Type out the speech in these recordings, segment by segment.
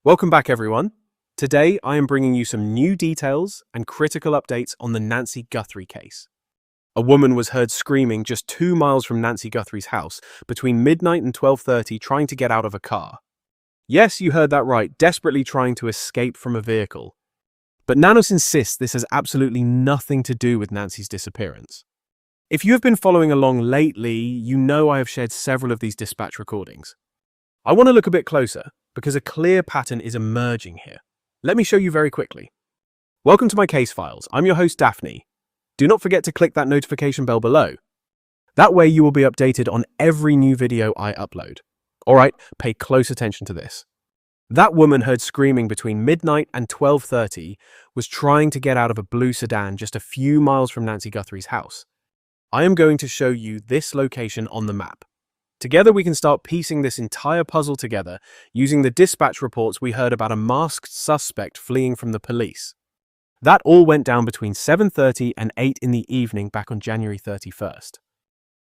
Welcome back, everyone. Today, I am bringing you some new details and critical updates on the Nancy Guthrie case. A woman was heard screaming just 2 miles from Nancy Guthrie's house between midnight and 12:30 trying to get out of a car. Yes, you heard that right, desperately trying to escape from a vehicle. But Nanos insists this has absolutely nothing to do with Nancy's disappearance. If you have been following along lately, you know I have shared several of these dispatch recordings. I want to look a bit closer, because a clear pattern is emerging here. Let me show you very quickly. Welcome to my case files. I'm your host, Daphne. Do not forget to click that notification bell below. That way you will be updated on every new video I upload. Alright, pay close attention to this. That woman heard screaming between midnight and 12:30 was trying to get out of a blue sedan just a few miles from Nancy Guthrie's house. I am going to show you this location on the map. Together we can start piecing this entire puzzle together using the dispatch reports we heard about a masked suspect fleeing from the police. That all went down between 7:30 and 8 in the evening back on January 31st.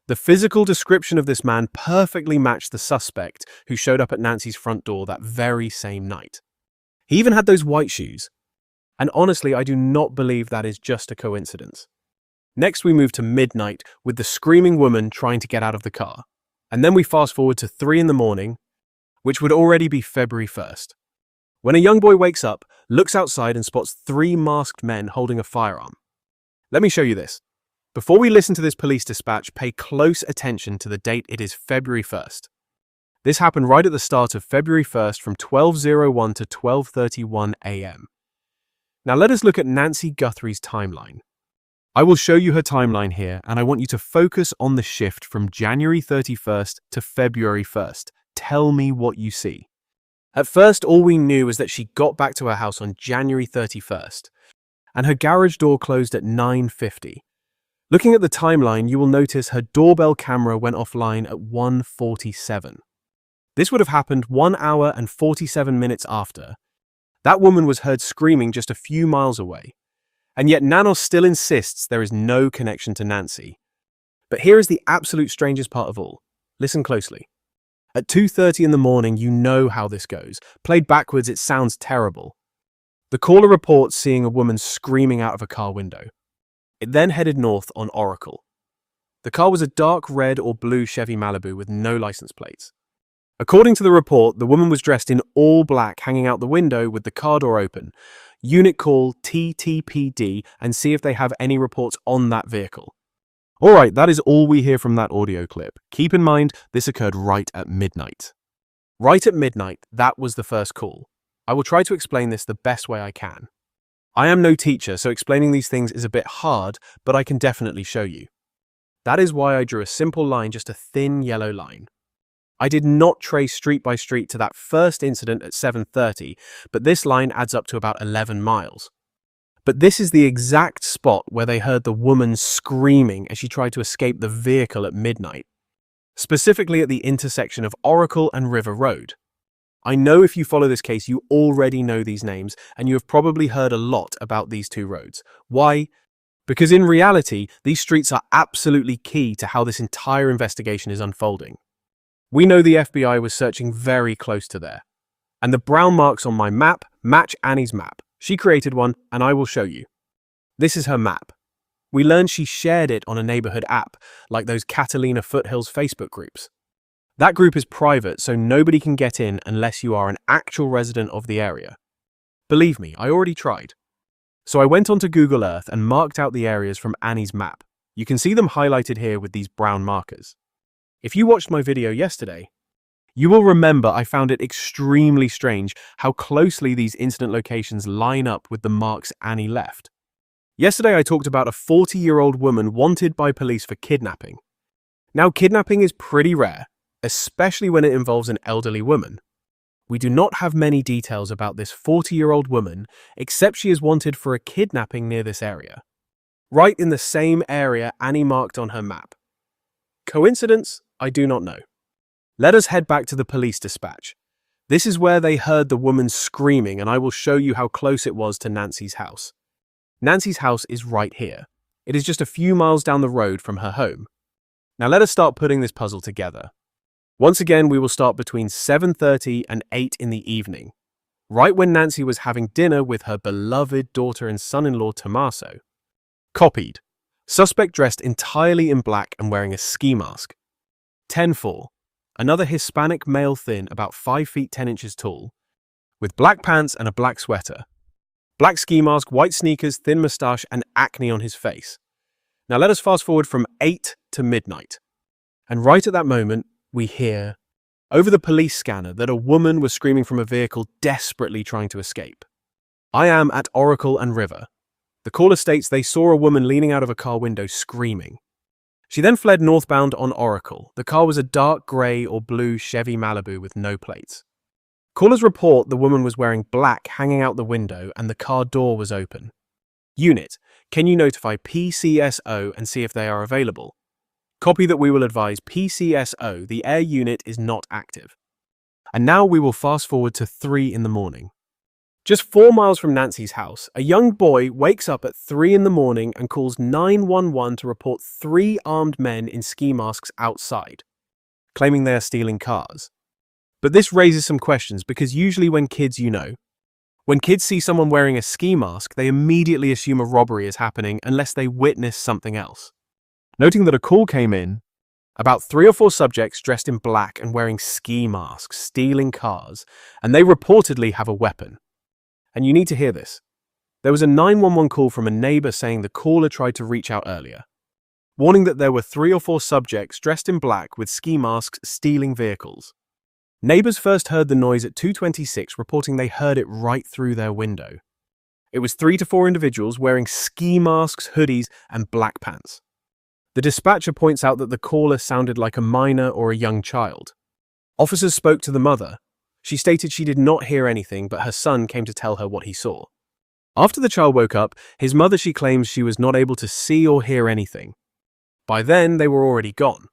The physical description of this man perfectly matched the suspect who showed up at Nancy's front door that very same night. He even had those white shoes. And honestly, I do not believe that is just a coincidence. Next we move to midnight with the screaming woman trying to get out of the car. And then we fast forward to 3 in the morning, which would already be February 1st. When a young boy wakes up, looks outside and spots 3 masked men holding a firearm. Let me show you this. Before we listen to this police dispatch, pay close attention to the date. It is February 1st. This happened right at the start of February 1st from 12:01 to 12:31 a.m. Now let us look at Nancy Guthrie's timeline. I will show you her timeline here, and I want you to focus on the shift from January 31st to February 1st. Tell me what you see. At first, all we knew was that she got back to her house on January 31st, and her garage door closed at 9:50. Looking at the timeline, you will notice her doorbell camera went offline at 1:47. This would have happened 1 hour and 47 minutes after. That woman was heard screaming just a few miles away. And yet Nanos still insists there is no connection to Nancy. But here is the absolute strangest part of all. Listen closely. At 2:30 in the morning, you know how this goes. Played backwards, it sounds terrible. The caller reports seeing a woman screaming out of a car window. It then headed north on Oracle. The car was a dark red or blue Chevy Malibu with no license plates. According to the report, the woman was dressed in all black, hanging out the window with the car door open. Unit call TTPD and see if they have any reports on that vehicle. Alright, that is all we hear from that audio clip. Keep in mind, this occurred right at midnight. Right at midnight, that was the first call. I will try to explain this the best way I can. I am no teacher, so explaining these things is a bit hard, but I can definitely show you. That is why I drew a simple line, just a thin yellow line. I did not trace street by street to that first incident at 7:30, but this line adds up to about 11 miles. But this is the exact spot where they heard the woman screaming as she tried to escape the vehicle at midnight, specifically at the intersection of Oracle and River Road. I know if you follow this case, you already know these names, and you have probably heard a lot about these two roads. Why? Because in reality, these streets are absolutely key to how this entire investigation is unfolding. We know the FBI was searching very close to there. And the brown marks on my map match Annie's map. She created one, and I will show you. This is her map. We learned she shared it on a neighborhood app, like those Catalina Foothills Facebook groups. That group is private, so nobody can get in unless you are an actual resident of the area. Believe me, I already tried. So I went onto Google Earth and marked out the areas from Annie's map. You can see them highlighted here with these brown markers. If you watched my video yesterday, you will remember I found it extremely strange how closely these incident locations line up with the marks Annie left. Yesterday I talked about a 40-year-old woman wanted by police for kidnapping. Now, kidnapping is pretty rare, especially when it involves an elderly woman. We do not have many details about this 40-year-old woman, except she is wanted for a kidnapping near this area. Right in the same area Annie marked on her map. Coincidence? I do not know. Let us head back to the police dispatch. This is where they heard the woman screaming, and I will show you how close it was to Nancy's house. Nancy's house is right here. It is just a few miles down the road from her home. Now let us start putting this puzzle together. Once again, we will start between 7:30 and 8 in the evening. right when Nancy was having dinner with her beloved daughter and son-in-law Tommaso. Copied. Suspect dressed entirely in black and wearing a ski mask. 10-4. Another Hispanic male thin, about 5 feet 10 inches tall, with black pants and a black sweater. Black ski mask, white sneakers, thin moustache, and acne on his face. Now let us fast forward from 8 to midnight. And right at that moment, we hear, over the police scanner, that a woman was screaming from a vehicle, desperately trying to escape. I am at Oracle and River. The caller states they saw a woman leaning out of a car window screaming. She then fled northbound on Oracle. The car was a dark grey or blue Chevy Malibu with no plates. Callers report the woman was wearing black hanging out the window and the car door was open. Unit, can you notify PCSO and see if they are available? Copy that. We will advise PCSO the air unit is not active. And now we will fast forward to 3 in the morning. Just 4 miles from Nancy's house, a young boy wakes up at 3 in the morning and calls 911 to report 3 armed men in ski masks outside, claiming they are stealing cars. But this raises some questions because usually when kids see someone wearing a ski mask, they immediately assume a robbery is happening unless they witness something else. Noting that a call came in about 3 or 4 subjects dressed in black and wearing ski masks, stealing cars, and they reportedly have a weapon. And you need to hear this. There was a 911 call from a neighbor saying the caller tried to reach out earlier, warning that there were 3 or 4 subjects dressed in black with ski masks stealing vehicles. Neighbors first heard the noise at 2:26, reporting they heard it right through their window. It was 3 to 4 individuals wearing ski masks, hoodies, and black pants. The dispatcher points out that the caller sounded like a minor or a young child. Officers spoke to the mother. She stated she did not hear anything, but her son came to tell her what he saw. After the child woke up, his mother, she claims she was not able to see or hear anything. By then, they were already gone.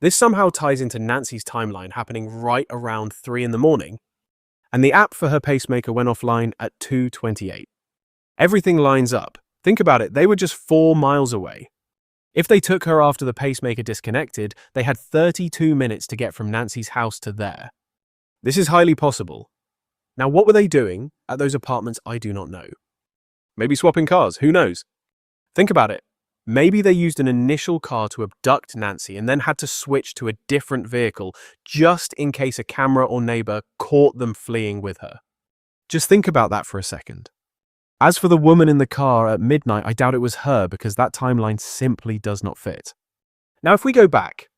This somehow ties into Nancy's timeline happening right around 3 in the morning, and the app for her pacemaker went offline at 2:28. Everything lines up. Think about it, they were just 4 miles away. If they took her after the pacemaker disconnected, they had 32 minutes to get from Nancy's house to there. This is highly possible. Now, what were they doing at those apartments? I do not know. Maybe swapping cars, who knows? Think about it. Maybe they used an initial car to abduct Nancy and then had to switch to a different vehicle just in case a camera or neighbor caught them fleeing with her. Just think about that for a second. As for the woman in the car at midnight, I doubt it was her because that timeline simply does not fit. Now, if we go back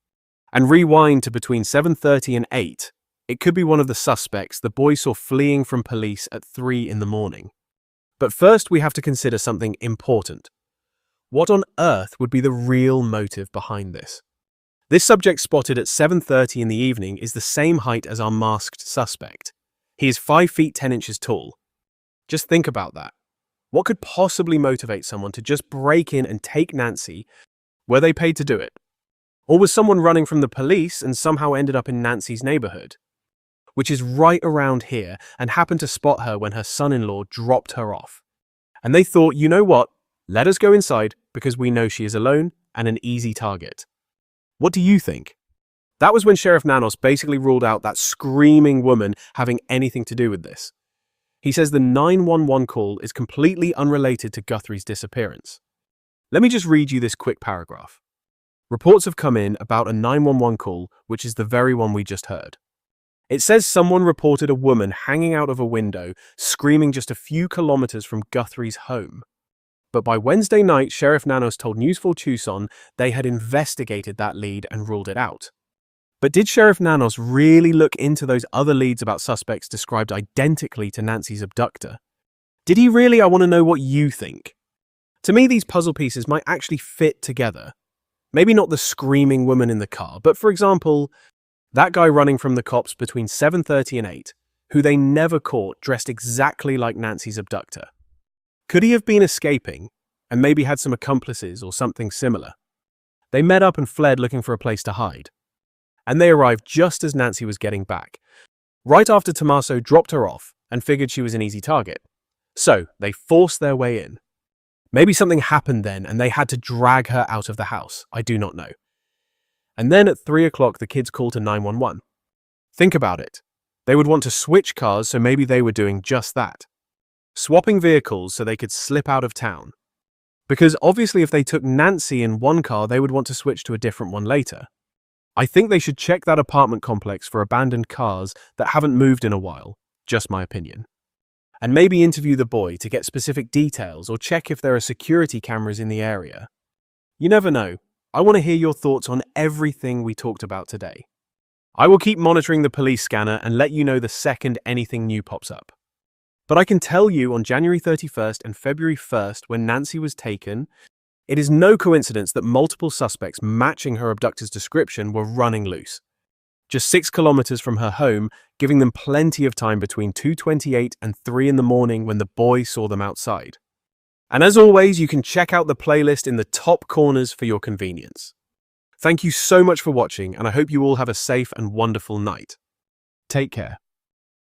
and rewind to between 7:30 and 8, it could be one of the suspects the boy saw fleeing from police at 3 in the morning. But first, we have to consider something important. What on earth would be the real motive behind this? This subject spotted at 7:30 in the evening is the same height as our masked suspect. He is 5 feet 10 inches tall. Just think about that. What could possibly motivate someone to just break in and take Nancy? Were they paid to do it? Or was someone running from the police and somehow ended up in Nancy's neighborhood, which is right around here, and happened to spot her when her son-in-law dropped her off? And they thought, you know what? Let us go inside because we know she is alone and an easy target. What do you think? That was when Sheriff Nanos basically ruled out that screaming woman having anything to do with this. He says the 911 call is completely unrelated to Guthrie's disappearance. Let me just read you this quick paragraph. Reports have come in about a 911 call, which is the very one we just heard. It says someone reported a woman hanging out of a window, screaming just a few kilometers from Guthrie's home. But by Wednesday night, Sheriff Nanos told News 4 Tucson they had investigated that lead and ruled it out. But did Sheriff Nanos really look into those other leads about suspects described identically to Nancy's abductor? Did he really? I want to know what you think. To me, these puzzle pieces might actually fit together. Maybe not the screaming woman in the car, but for example, that guy running from the cops between 7:30 and 8, who they never caught, dressed exactly like Nancy's abductor. Could he have been escaping and maybe had some accomplices or something similar? They met up and fled looking for a place to hide. And they arrived just as Nancy was getting back, right after Tommaso dropped her off and figured she was an easy target. So they forced their way in. Maybe something happened then and they had to drag her out of the house. I do not know. And then at 3 o'clock, the kids called to 911. Think about it. They would want to switch cars, so maybe they were doing just that. Swapping vehicles so they could slip out of town. Because obviously if they took Nancy in one car, they would want to switch to a different one later. I think they should check that apartment complex for abandoned cars that haven't moved in a while, just my opinion. And maybe interview the boy to get specific details or check if there are security cameras in the area. You never know. I want to hear your thoughts on everything we talked about today. I will keep monitoring the police scanner and let you know the second anything new pops up. But I can tell you on January 31st and February 1st, when Nancy was taken, it is no coincidence that multiple suspects matching her abductor's description were running loose. Just 6 kilometers from her home, giving them plenty of time between 2:28 and 3 in the morning when the boy saw them outside. And as always, you can check out the playlist in the top corners for your convenience. Thank you so much for watching, and I hope you all have a safe and wonderful night. Take care.